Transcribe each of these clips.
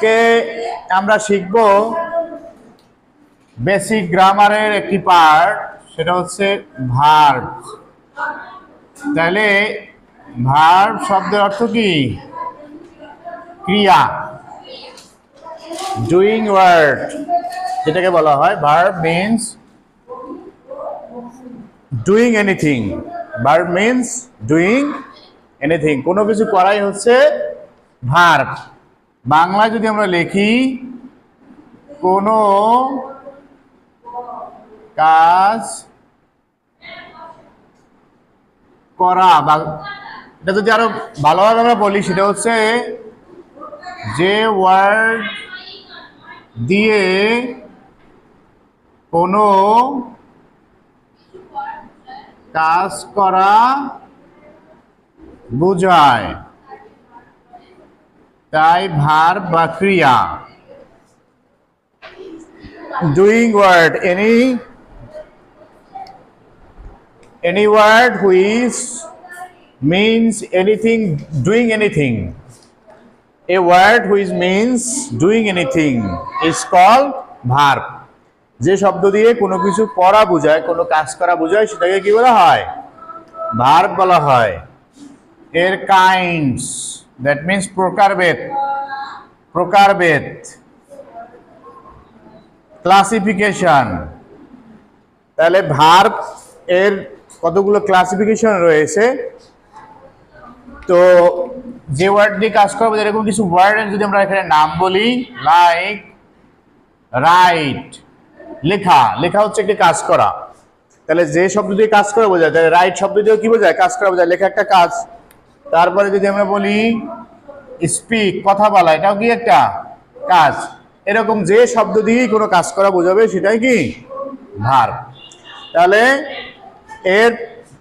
আজকে আমরা শিখব বেসিক গ্রামারের একটি পার্ট, সেটা হচ্ছে ভার্ব। তাহলে ভার্ব শব্দের অর্থ কি? ক্রিয়া, ডুইং ওয়ার্ড যেটাকে বলা হয়। Verb means doing anything. Verb means doing anything, কোনো কিছু করাই হচ্ছে ভার্ব। বাংলায় যদি আমরা লিখি কোনো কাজ করা, বা এটা যদি আরো ভালোভাবে আমরা বলি সেটা হচ্ছে যে ওয়ার্ড দিয়ে কোনো কাজ করা বোঝায় তাই ভার্ব বা ক্রিয়া। Doing word, any word which means anything, doing anything. A word which means doing anything is called verb. যে শব্দ দিয়ে কোনো কিছু করা বোঝায়, কোনো কাজ করা বোঝায়, সেটাকে কি বলা হয়? ভার্ব বলা হয়। এর কাইন্ডস, দ্যাট মিন্স প্রকারভেদ, প্রকারভেদ, ক্লাসিফিকেশন। তাহলে ভার্ব এর কতগুলো ক্লাসিফিকেশন রয়েছে। তো যে ওয়ার্ড দিয়ে কাজ করবো, এরকম কিছু ওয়ার্ডের যদি আমরা এখানে নাম বলি, লাইক রাইট, লেখা। লেখা হচ্ছে একটি কাজ করা। তাহলে যে শব্দ দিয়ে কাজ করা বোঝায়, তাহলে রাইট শব্দ দিয়ে কি বোঝায়? কাজ করা বোঝায়, লেখা একটা কাজ। তারপরে যদি আমরা বলি স্পিক, কথা বলা, এটাও কি একটা কাজ। এরকম যে শব্দ দিয়েই কোনো কাজ করা বোঝাবে সেটাই কি ভার্ব। তাহলে এর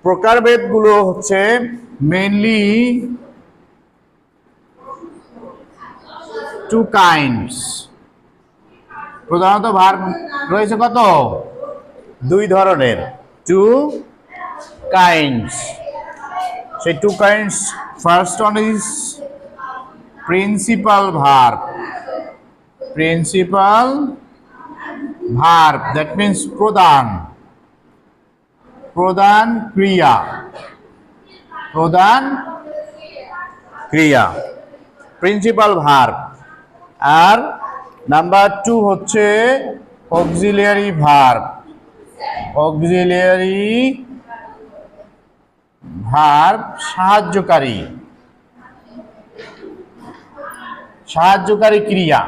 প্রকারভেদগুলো হচ্ছে মেইনলি টু কাইন্ডস। প্রধানত ভার্ব রয়েছে কত? দুই ধরনের, টু কাইন্ডস। সেই two kinds, first one is principal verb. Principal verb, that means প্রধান, প্রধান ক্রিয়া, প্রধান ক্রিয়া, প্রিন্সিপাল ভার্ব। আর নাম্বার টু হচ্ছে অক্সিলিয়ারি ভার্ব। অক্সিলিয়ারি ভার্ব, সাহায্যকারী, সাহায্যকারী ক্রিয়া।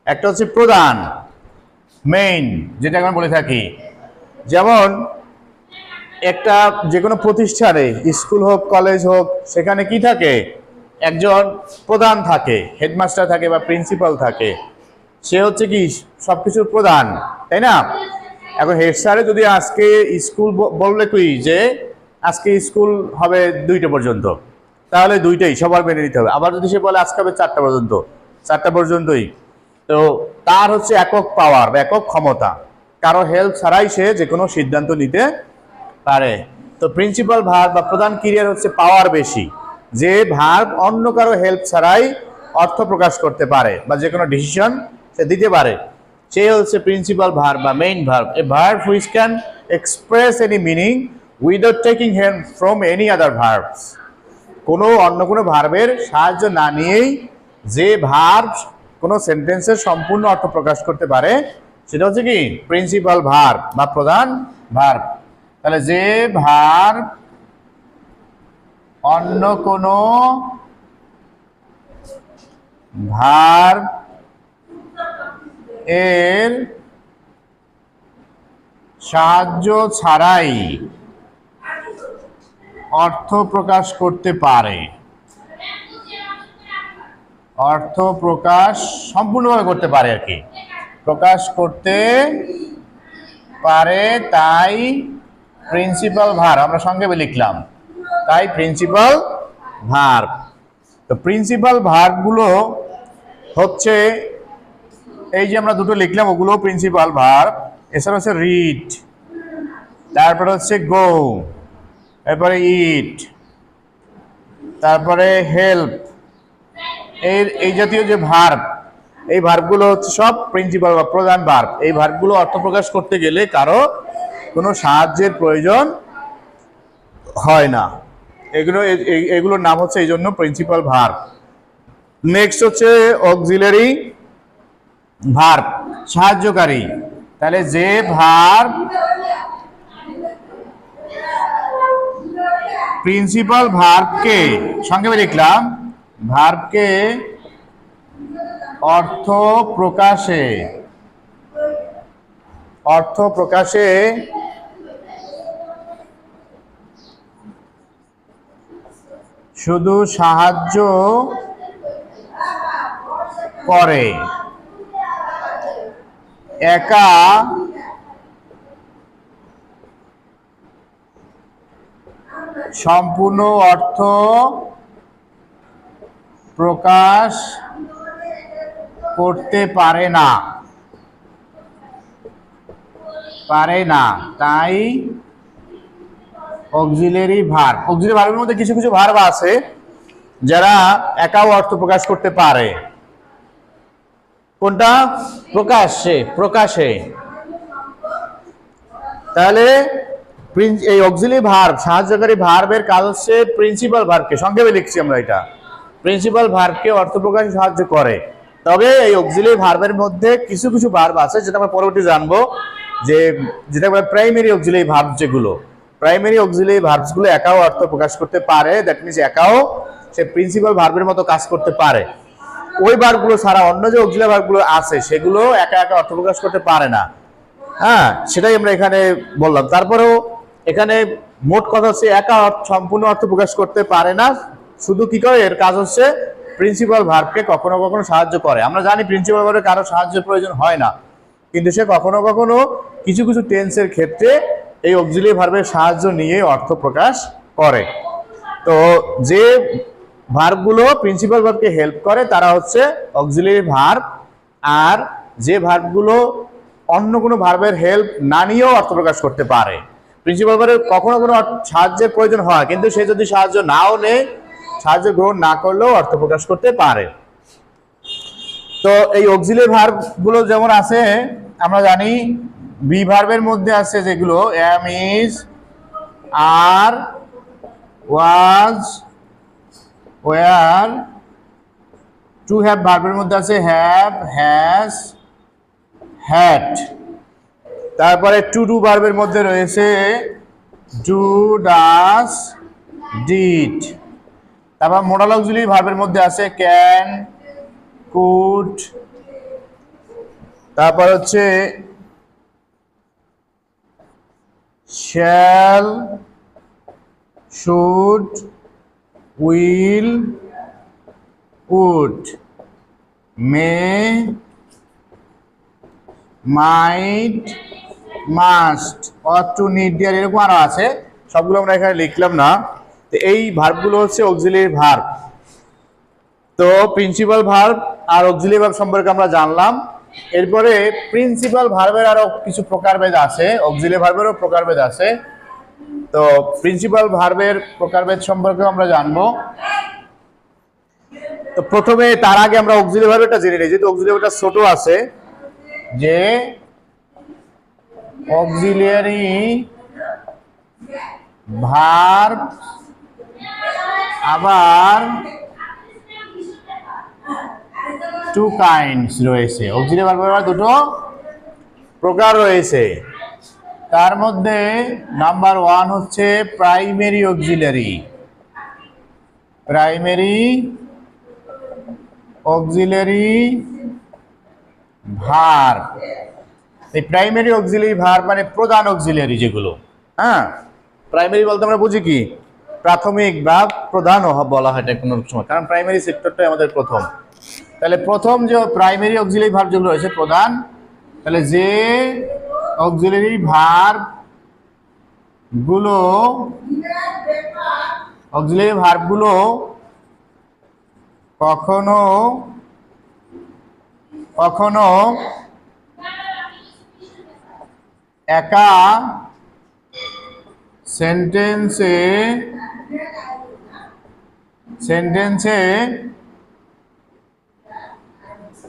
একটা হচ্ছে প্রধান, মেইন, যেটা আমরা বলে থাকি। যেমন একটা যে কোনো প্রতিষ্ঠানে, স্কুল হোক কলেজ হোক, সেখানে কি থাকে? একজন প্রধান থাকে, হেডমাস্টার থাকে বা প্রিন্সিপাল থাকে। সে হচ্ছে কি সবকিছুর প্রধান, তাই না? এখন হেড স্যারে যদি আজকে স্কুল বললে কি যে আজকে স্কুল হবে 2টা পর্যন্ত, তাহলে 2টাই সবার মেনে নিতে হবে। আবার যদি সে বলে আজকে হবে 4টা পর্যন্ত, 4টা পর্যন্তই। তো তার হচ্ছে একক পাওয়ার বা একক ক্ষমতা, কারো হেল্প ছাড়াই সে যে কোনো সিদ্ধান্ত নিতে পারে। তো প্রিন্সিপাল ভার্ব বা প্রধান ক্রিয়ার হচ্ছে পাওয়ার বেশি, যে ভার্ব অন্য কারো হেল্প ছাড়াই অর্থ প্রকাশ করতে পারে বা যে কোনো ডিসিশন সে দিতে পারে, সে হচ্ছে প্রিন্সিপাল ভার্ব বা main verb. A verb which can express any meaning without taking help from any other verbs. কোনো অন্য কোনো ভার্বের সাহায্য না নিয়েই যে ভার্ব কোনো সেন্টেন্সের সম্পূর্ণ অর্থ প্রকাশ করতে পারে, সেটা হচ্ছে কি প্রিন্সিপাল ভার্ব বা প্রধান ভার্ব। তাহলে যে ভার্ব অন্য কোনো ভার্ব এর সাহায্য ছাড়াই অর্থ প্রকাশ করতে পারে, অর্থ প্রকাশ সম্পূর্ণভাবে করতে পারে আর কি, প্রকাশ করতে পারে, তাই প্রিন্সিপাল ভার্ব আমরা সংক্ষেপে লিখলাম, তাই প্রিন্সিপাল ভার্ব। তো প্রিন্সিপাল ভার্বগুলো হচ্ছে এই যে আমরা দুটো লিখলাম, ওগুলো প্রিন্সিপাল ভার্ব। এছাড়া হচ্ছে রিড, তারপরে হচ্ছে গো, তারপরে ইট, তারপরে হেল্প, এই জাতীয় যে ভার্ব, এই ভার্বগুলো হচ্ছে সব প্রিন্সিপাল বা প্রধান ভার্ব। এই ভার্বগুলো অর্থ প্রকাশ করতে গেলে কারো কোনো সাহায্যের প্রয়োজন হয় না। এগুলোর নাম হচ্ছে এই জন্য প্রিন্সিপাল ভার্ব। নেক্সট হচ্ছে অক্সিলারি ভার্ব, সাহায্যকারী। তাহলে যে ভার্ব প্রিন্সিপাল ভার্বকে সংক্ষেপে লিখলাম, ভার্বকে অর্থ প্রকাশে শুধু সাহায্য করে, একা সম্পূর্ণ অর্থ প্রকাশ করতে পারে না। তাই অক্সিলারি ভার্ব, অক্সিলারি ভার্বের মধ্যে কিছু কিছু ভার্ব আছে যারা একাও অর্থ প্রকাশ করতে পারে। কোনটা? প্রকাশে। তাহলে এই অক্সিলারি ভার্ব, সাহায্যকারী ভার্বের কাজ হচ্ছে প্রিন্সিপাল ভার্বকে, সংক্ষেপে লিখছি আমরা, এটা প্রিন্সিপাল ভার্বকে অর্থ প্রকাশে সাহায্য করে। তবে এই অক্সিলারি ভার্বের মধ্যে কিছু কিছু ভার্ব আছে যেটা আমরা পরবর্তী জানবো, যেটা বলে প্রাইমারি অক্সিলারি ভার্ব। যেগুলো প্রাইমারি অক্সিলারি ভার্বসগুলো একাও অর্থ প্রকাশ করতে পারে, দ্যাট মিনস একাও সে প্রিন্সিপাল ভার্বের মতো কাজ করতে পারে। ওই ভার্বগুলো ছাড়া অন্য যে অক্সিলারি ভার্বগুলো আছে সেগুলো একা একা অর্থ প্রকাশ করতে পারে না। হ্যাঁ, সেটাই আমরা এখানে বললাম। তারপরেও এখানে মোট কথা হচ্ছে একা সম্পূর্ণ অর্থ প্রকাশ করতে পারে না, শুধু কি করে, এর কাজ হচ্ছে প্রিন্সিপাল ভার্বকে কখনো কখনো সাহায্য করে। আমরা জানি প্রিন্সিপাল ভার্বের কারো সাহায্যের প্রয়োজন হয় না, কিন্তু সে কখনো কখনো কিছু কিছু টেন্সের ক্ষেত্রে এই অক্সিলারি ভার্বের সাহায্য নিয়ে অর্থ প্রকাশ করে। তো যে ভার্বগুলো প্রিন্সিপাল ভার্বকে হেল্প করে তারা হচ্ছে অক্সিলারি ভার্ব, আর যে ভার্বগুলো অন্য কোনো ভার্বের হেল্প না নিয়েও অর্থ প্রকাশ করতে পারে। প্রিন্সিপাল ভার্বের কখনো কোনো সাহায্যের প্রয়োজন হয়, কিন্তু সে যদি সাহায্য নাও নেয়, সাহায্য গ্রহণ না করলেও অর্থ প্রকাশ করতে পারে। তো এই অক্সিলারি ভার্বগুলো যেমন আছে, আমরা জানি বি ভার্বের মধ্যে আছে যেগুলো am, is, are, was, were. To have ভার্বের মধ্যে আছে হ্যাভ, হ্যাজ, হ্যাড। তারপরে টু ডু ভার্বের মধ্যে রয়েছে ডু, ডাস, ডিড। তারপর মোডাল অক্সিলারি ভার্বের মধ্যে আছে ক্যান, কুড। তারপর হচ্ছে shall, should, will, would, may, might, must, ought to, need, dare, এরকম আরো আছে, সবগুলো আমরা এখানে লিখলাম না। তো এই ভার্বগুলো হচ্ছে অক্সিলারি ভার্ব। তো প্রিন্সিপাল ভার্ব আর অক্সিলারি ভার্ব সম্পর্কে আমরা জানলাম। এরপরে প্রিন্সিপাল ভার্বের আরো কিছু প্রকারভেদ আছে, অক্সিলারি ভার্বেরও প্রকারভেদ আছে। তো প্রিন্সিপাল ভার্বের প্রকারভেদ সম্পর্কে আমরা জানবো। তো প্রথমে তার আগে আমরা অক্সিলারি ভার্বটা জেনে নিই, যেহেতু অক্সিলারি ভার্বটা ছোট আছে, যে অক্সিলারি ভার্ব আবার টু কাইন্ডস রয়েছে। অক্সিলারি ভার্বের আবার দুটো প্রকার রয়েছে। তার মধ্যে নাম্বার 1 হচ্ছে primary auxiliary. Primary auxiliary verb. এই প্রাইমারি অক্সিলারি ভার্ব মানে প্রধান অক্সিলারি যেগুলো। হ্যাঁ, প্রাইমারি বলতে আমরা বুঝি কি, প্রাথমিক বা প্রধান বলা হয় এটা কোনো সময়, কারণ প্রাইমারি সেক্টরটাই আমাদের প্রথম। তাহলে প্রথম যে প্রাইমারি অক্সিলারি ভার্ব যেগুলো রয়েছে প্রধান, তাহলে যে অক্সিলারি ভার্ব গুলো কখনো কখনো একা সেন্টেন্সে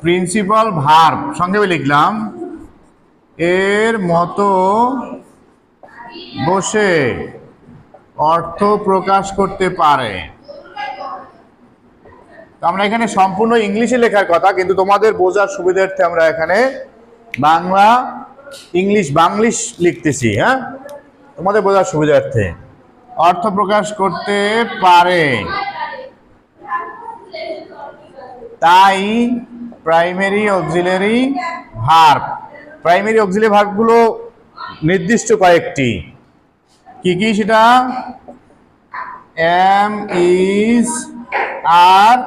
প্রিন্সিপাল ভার্ব সংক্ষেপে লিখলাম এর মতো বসে অর্থ প্রকাশ করতে পারে। আমরা এখানে সম্পূর্ণ ইংলিশে লেখার কথা, কিন্তু তোমাদের বোঝার সুবিধার্থে আমরা এখানে বাংলা ইংলিশ বাংলিশ লিখতেছি। হ্যাঁ, তোমাদের বোঝার সুবিধার্থে অর্থ প্রকাশ করতে পারে। তাই primary auxiliary verb, primary auxiliary ভার্বগুলো নির্দিষ্ট কয়েকটি, কি কি সেটা am, is, are,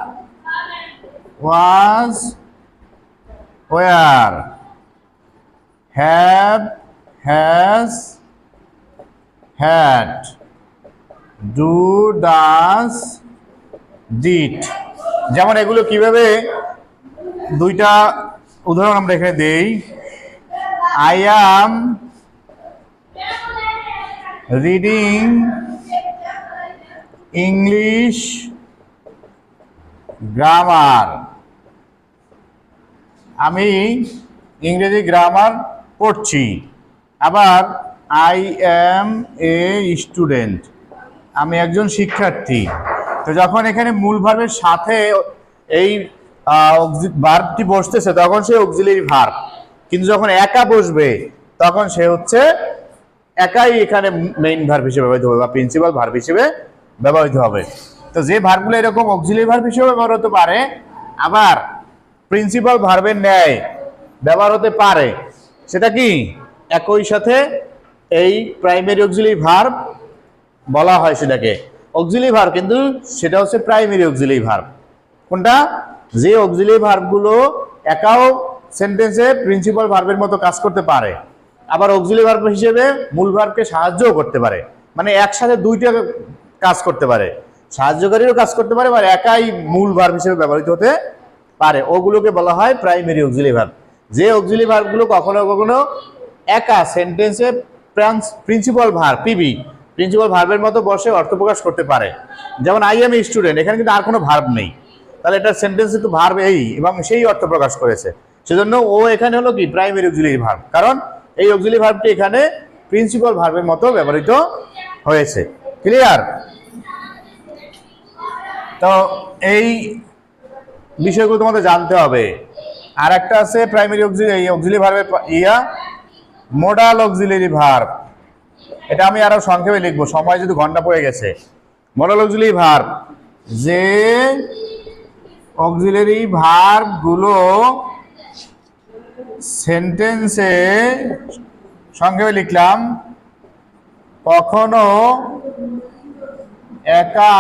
was, were, have, has, had, do, does, did. যেমন এগুলো কিভাবে, দুইটা উদাহরণ আমরা এখানে দেই। I am reading English grammar, আমি ইংরেজি গ্রামার পড়ছি। আবার আই অ্যাম এ স্টুডেন্ট, আমি একজন শিক্ষার্থী। তো যখন এখানে মূল ভার্বের সাথে এই ভার্বটি বসতেছে তখন সে অক্সিলারি ভার্ব, কিন্তু যখন একা বসবে তখন সে হচ্ছে একাই এখানে মেইন ভার্ব হিসেবে ব্যবহৃত হবে বা প্রিন্সিপাল ভার্ব হিসেবে ব্যবহৃত হবে। তো যে ভার্বগুলো এরকম অক্সিলারি ভার্ব হিসেবে ব্যবহার হতে পারে, আবার প্রিন্সিপাল ভার্বের ন্যায় ব্যবহার হতে পারে, সেটা কি একই সাথে এই প্রাইমারি অক্সিলারি ভার্ব বলা হয়। সেটাকে অক্সিলারি ভার্ব, কিন্তু সেটা হচ্ছে প্রাইমারি অক্সিলারি ভার্ব। কোনটা? যে অক্সিলারি ভার্বগুলো একাও সেন্টেন্সে প্রিন্সিপাল ভার্বের মতো কাজ করতে পারে, আবার অক্সিলারি ভার্ব হিসেবে মূল ভার্বকে সাহায্যও করতে পারে, মানে একসাথে দুইটা কাজ করতে পারে, সাহায্যকারীও কাজ করতে পারে, আবার একাই মূল ভার্ব হিসেবে ব্যবহৃত হতে পারে, ওগুলোকে বলা হয় প্রাইমারি অক্সিলারি ভার্ব। যে অক্সিলারি ভার্বগুলো কখনো কখনো একা সেন্টেন্সে প্রিন্সিপাল ভার্ব পিবি প্রিন্সিপাল ভার্বের মতো বসে অর্থ প্রকাশ করতে পারে। যেমন আই এম এ স্টুডেন্ট, এখানে কিন্তু আর কোনো ভার্ব নেই, তাহলে এটা সেন্টেন্সে তো ভার্ব এই এবং সেই অর্থ প্রকাশ করেছে, সেজন্য ও এখানে হলো কি প্রাইমারি অক্সিলারি ভার্ব, কারণ এই অক্সিলারি ভার্বটি এখানে প্রিন্সিপাল ভার্বের মতো ব্যবহৃত হয়েছে। ক্লিয়ার? তো এই বিষয়গুলো তোমাদের জানতে হবে। আর একটা আছে প্রাইমারি অক্সিলারি ভার্বের মোডাল অক্সিলারি ভার্ব, এটা আমি আরো সংক্ষেপে লিখবো, সময় যদি ঘন্টা পড়ে গেছে। মোডাল অক্সিলারি ভার্ব, যে অক্সিলারি ভার্ব গুলো সেন্টেন্সে, সংক্ষেপে লিখলাম, কখনো একা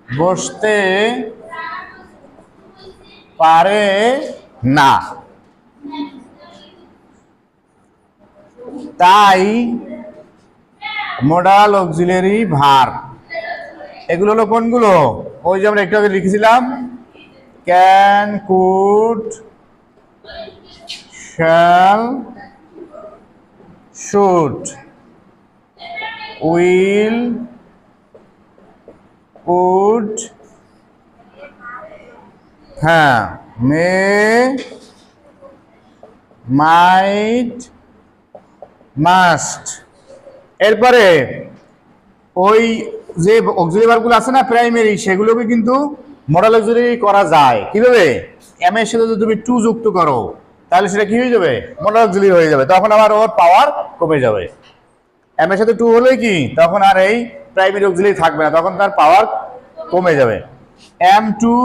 বসতে পারে না, তাই মোডাল অক্সিলারি ভার্ব। এগুলো হলো কোনগুলো? ওই যে আমরা একটু আগে লিখেছিলাম, can, could, shall, should, will, would, হ্যাঁ, মে, মাইট, মাস্ট। এরপরে ওই যে অক্সিলারি ভার্বগুলো আছে না প্রাইমারি, সেগুলোকে কিন্তু মডাল অক্সিলারি করা যায়। কিভাবে? এম এর সাথে যদি তুমি টু যুক্ত করো তাহলে সেটা কি হয়ে যাবে? মডাল অক্সিলারি হয়ে যাবে, তখন আবার ওর পাওয়ার কমে যাবে। এম এর সাথে টু হলে কি তখন আর এই প্রাইমারি অক্সিলারি থাকবে না, তখন তার পাওয়ার কমে যাবে। Am to,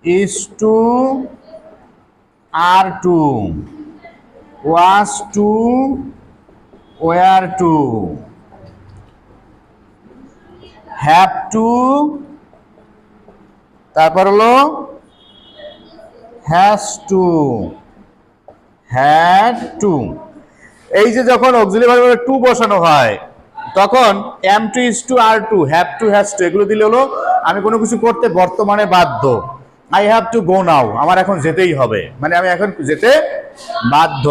is to, are to, was to, were to, have to, তারপর হলো হ্যাজ টু, হ্যাড টু। এই যে যখন অক্সিলারি ভার্বে টু বসানো হয় তখন am to, is to, are to, have to, has to এগুলো দিলে হলো আমি কোনো কিছু করতে বর্তমানে বাধ্য। I have to go now, আমার এখন যেতেই হবে, মানে আমি এখন যেতে বাধ্য।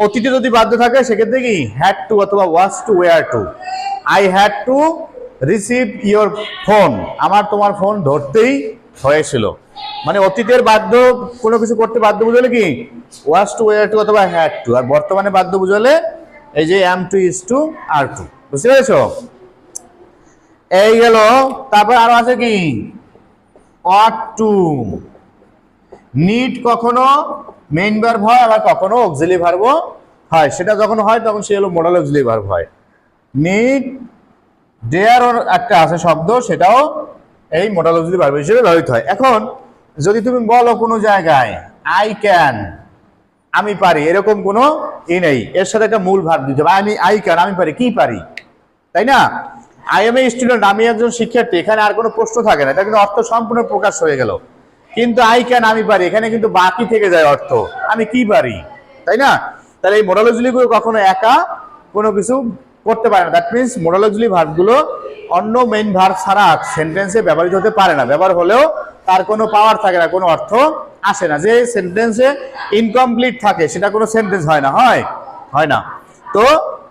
অতীতে যদি বাধ্য থাকে সেক্ষেত্রে কি হ্যাড টু অথবা was to, were to. I had to receive your phone, আমার তোমার ফোন ধরতেই হয়েছিল। মানে অতীতের বাধ্য কোনো কিছু করতে বাধ্য বুঝালে কি ওয়াজ টু, ওয়ার টু অথবা হ্যাড টু, আর বর্তমানে বাধ্য বুঝালে এই যে am to, is to, are to. বুঝতে পেরেছো? এই গেল। তারপর আরো আছে কি ought to। নিড কখনো মেইন ভার্ব হয়, আবার কখনো অক্সিলারি ভার্বও হয়। সেটা যখন হয় তখন সে হলো মডাল অক্সিলারি ভার্ব হয়। নিড, ডেয়ার একটা আছে শব্দ, সেটাও এই মডাল অক্সিলারি ভার্ব হিসেবে ব্যবহৃত হয়। এখন যদি তুমি বলো কোনো জায়গায় আই ক্যান, আমি পারি, এরকম কোনো নেই, এর সাথে একটা মূল ভার্ব দিতে হবে। আমি আই ক্যান, আমি পারি, কি পারি, তাই না? আই এম এ স্টুডেন্ট, আমি একজন শিক্ষার্থী, এখানে আর কোনো প্রশ্ন থাকে না, এটা কিন্তু অর্থ সম্পূর্ণ প্রকাশ হয়ে গেল। কিন্তু আই ক্যান, আমি পারি, এখানে কিন্তু বাকি থেকে যায় অর্থ, আমি কি পারি, তাই না? তাহলে এই মডাল অক্সিলারি গুলো কখনো একা কোনো কিছু করতে পারে না। দ্যাট মিনস মডাল অক্সিলারি ভার্বগুলো অন্য মেইন ভার্ব ছাড়া সেন্টেন্সে ব্যবহৃত হতে পারে না। ব্যবহার হলেও তার কোনো পাওয়ার থাকে না, কোনো অর্থ আসে না। যে সেন্টেন্সে ইনকমপ্লিট থাকে সেটা কোনো সেন্টেন্স হয় না, হয় না। তো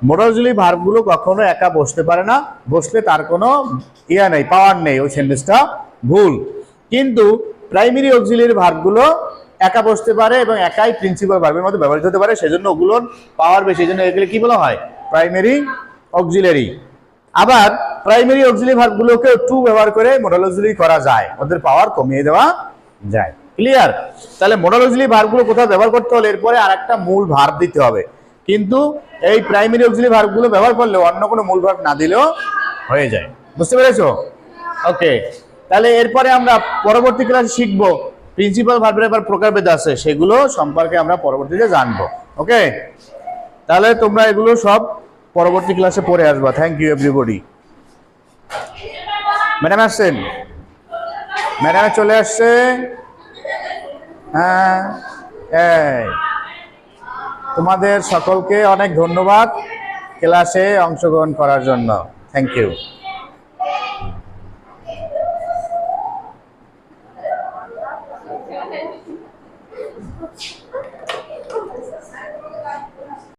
মডাল অক্সিলারি ভার্বগুলো কখনো একা বসতে পারে না, বসলে তার কোনো নেই, পাওয়ার নেই, ওই সেন্টেন্সটা ভুল। কিন্তু প্রাইমারি অক্সিলারি ভার্বগুলো একা বসতে পারে এবং একাই প্রিন্সিপাল ভার্বের মধ্যে ব্যবহৃত হতে পারে, সেজন্য ওগুলোর পাওয়ার বেশি, এই জন্য এগুলো কি বলা হয়, প্রাইমারি অক্সিলারি। আবার প্রাইমারি অক্সিলারি ভার্বগুলোকে টু ব্যবহার করে মডাল অক্সিলারি করা যায়, ওদের পাওয়ার কমিয়ে দেওয়া যায়। ক্লিয়ার? তাহলে মডাল অক্সিলারি ভার্বগুলো কোথাও ব্যবহার করতে হলে এরপরে আরেকটা মূল ভার্ব দিতে হবে, কিন্তু এই প্রাইমারি অক্সিলারি ভার্বগুলো ব্যবহার করলে অন্য কোনো মূল ভার্ব না দিলেও হয়ে যায়। বুঝতে পেরেছো? ওকে, তাহলে এরপরে আমরা পরবর্তী ক্লাসে শিখবো প্রিন্সিপাল ভার্বের এবার প্রকারভেদ আছে, সেগুলো সম্পর্কে আমরা পরবর্তীতে জানবো। ওকে, তাহলে তোমরা এগুলো সব পরবর্তী ক্লাসে পড়ে আসবা। Thank you everybody. ম্যাডাম আসছেন? ম্যাডামে চলে আসছে? হ্যাঁ, তোমাদের সকলকে অনেক ধন্যবাদ ক্লাসে অংশগ্রহণ করার জন্য। Thank you.